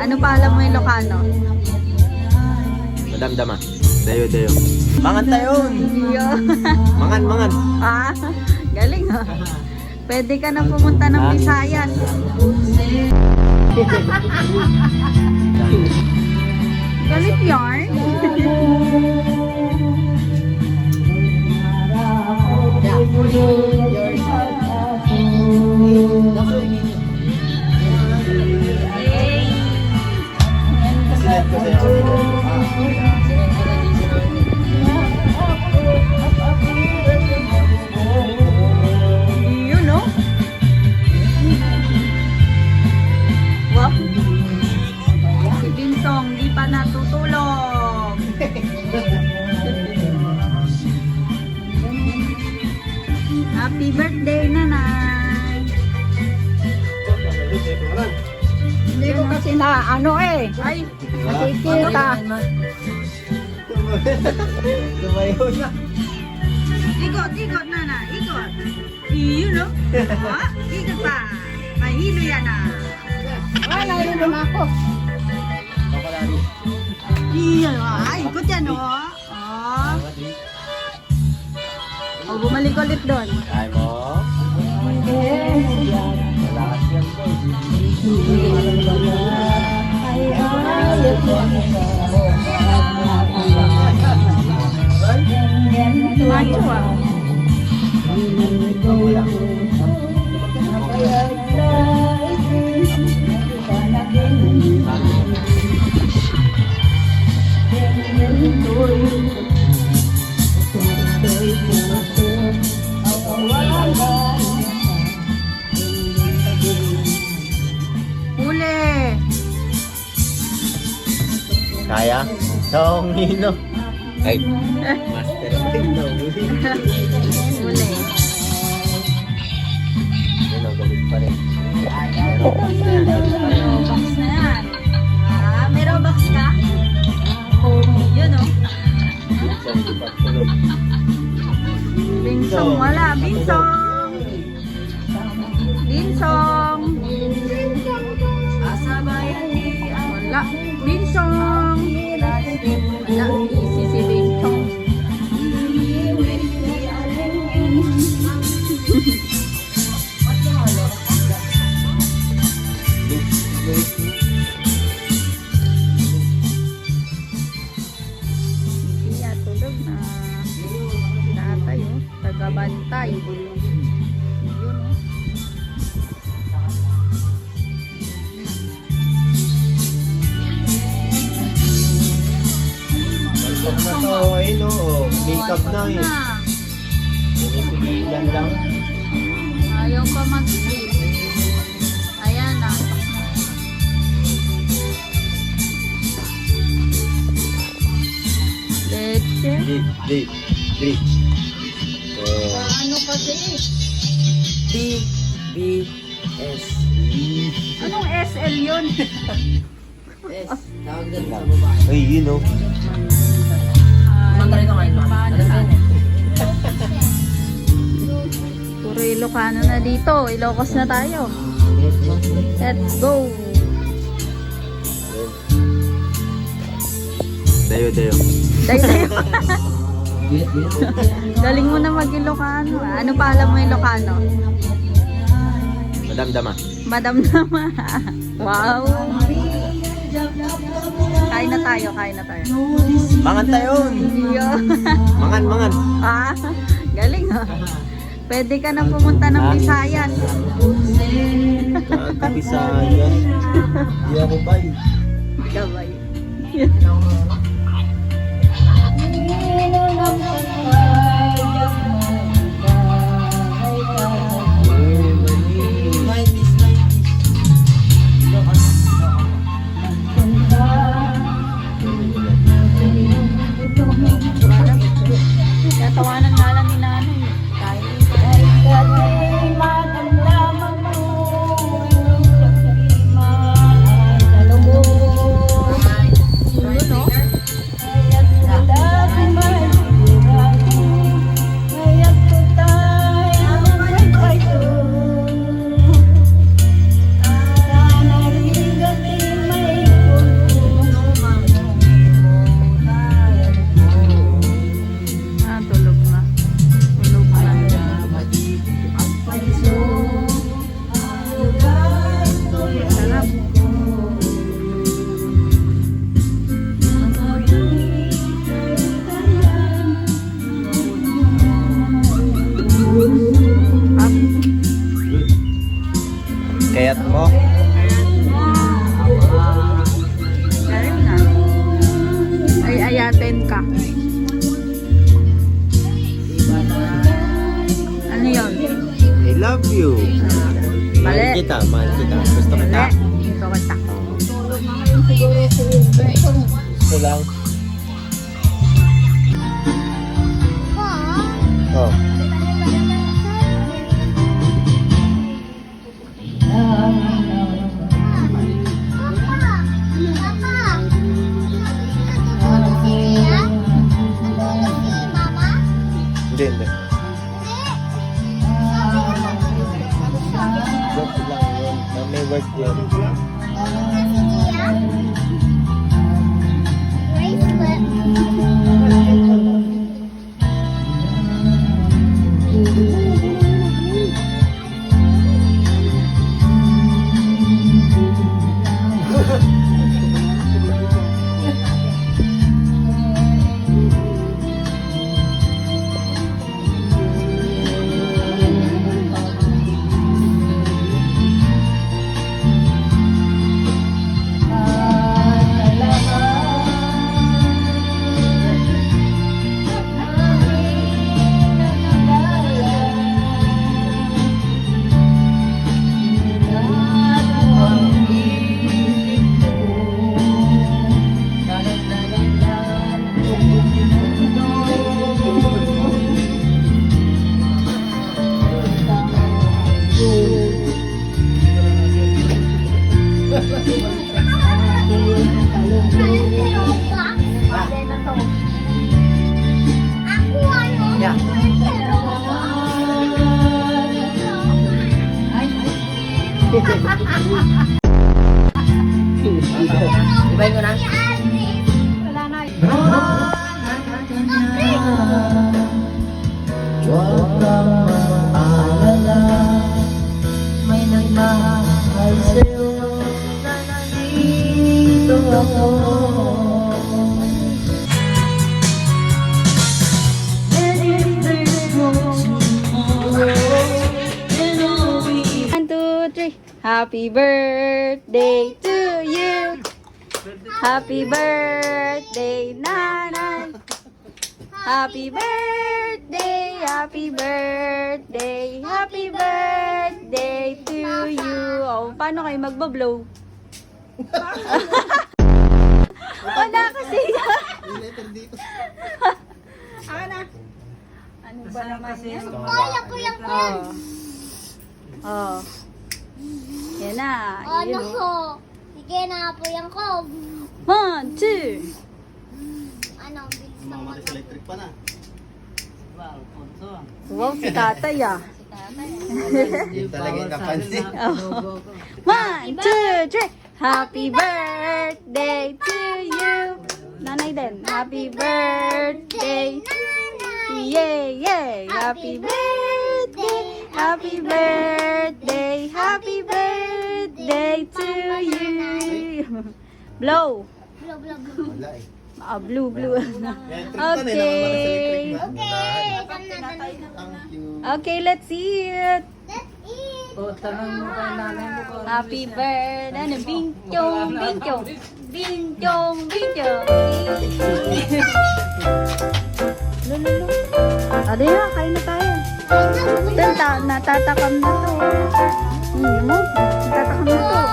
Ano pa alam mo yung Ilocano? Madamdama. Dayo. Mangan tayo. Mangan. Ah, galing ha. Pwede ka na pumunta ng Visayas. Galit yarn. You know? Wow. Si Binsong di pa natutulog. Happy birthday, nanay. Hindi ko kasi na ano eh. Ay, Nakikita. Tumayo na. ikot, nanay. Ikot. You know? Ha? Ikot pa. Mahilo yan ah. Wala yun ako. Iyan ah. Ikot yan oh. Oh. Oh, bumalik ulit doon. Ay mo. Macho ah. Huli. Kaya? Tongino. Ay. Master of technology. Huli. Ano, galit pa rin. Robux na yan. Ah, may Robux ka? Yun oh. Binsong wala. Binsong. Wala. Binsong. Wala. Easy si Binsong. Kaya tulog na. Tatay oh. Tagabantay. Yun oh. Malpag na to, ayun o. Makeup na eh. Pinipigilan lang. Ayaw pa mag-sleep. Ayan na. Leche. Di. Ano kasi eh? B-S. Anong SL yun? Ay, yun o. Puro Ilocano na dito. Ilocos na tayo. Let's go. Dayo. Dayo. Galing mo na mag-Ilocano. Ano pa alam mo Ilocano? Madamdama. Madamdama. Wow. Kain na tayo. Mangan tayo. Mangan. Ah, galing ha. Pwede ka na pumunta ng Visayas. Visayas. Di ako bay. Gabay. Tawanan nga lang ni nanay. Yun, no? mo lang. Oh. Hindi, hindi. Work lang yun. May work yun. Ibay ko na. Wala na. Huwag kang maalala, may nagmahal sa'yo na nandito ako. And if there's more tomorrow, then I'll be 1, 2, 3. Happy birthday to you. Happy birthday, Nanay. Happy birthday, happy birthday, happy birthday to you. Oh, paano kayo magbo-blow? Wala kasi yan. Ano ba naman yan? Kaya ko lang yan. Oh. Yan na. Ano Yun, ko? Sige na po yan ko. 1, 2. Ano, bilis naman. Electric pa na. Wow, si tatay ah. Hindi talaga yung napansin. 1, 2, 3. Happy birthday to you. Nanay din. Happy birthday. Yay, yay. Happy birthday. Happy birthday. Happy birthday to you. Blow. Blah, blah, blah. Wala eh. Ah, blue, blue. Electric pa na, Okay. Okay, saan na dali? Thank you. Okay, let's eat. Let's eat. O, tanong mo kay nanay mo kung Happy birthday. Ano, bingchong, bingchong. Bingchong, bingchong. Lululu. Ado na, kain na tayo. Natatakam na to. Hindi mo, natatakam na to. Oh.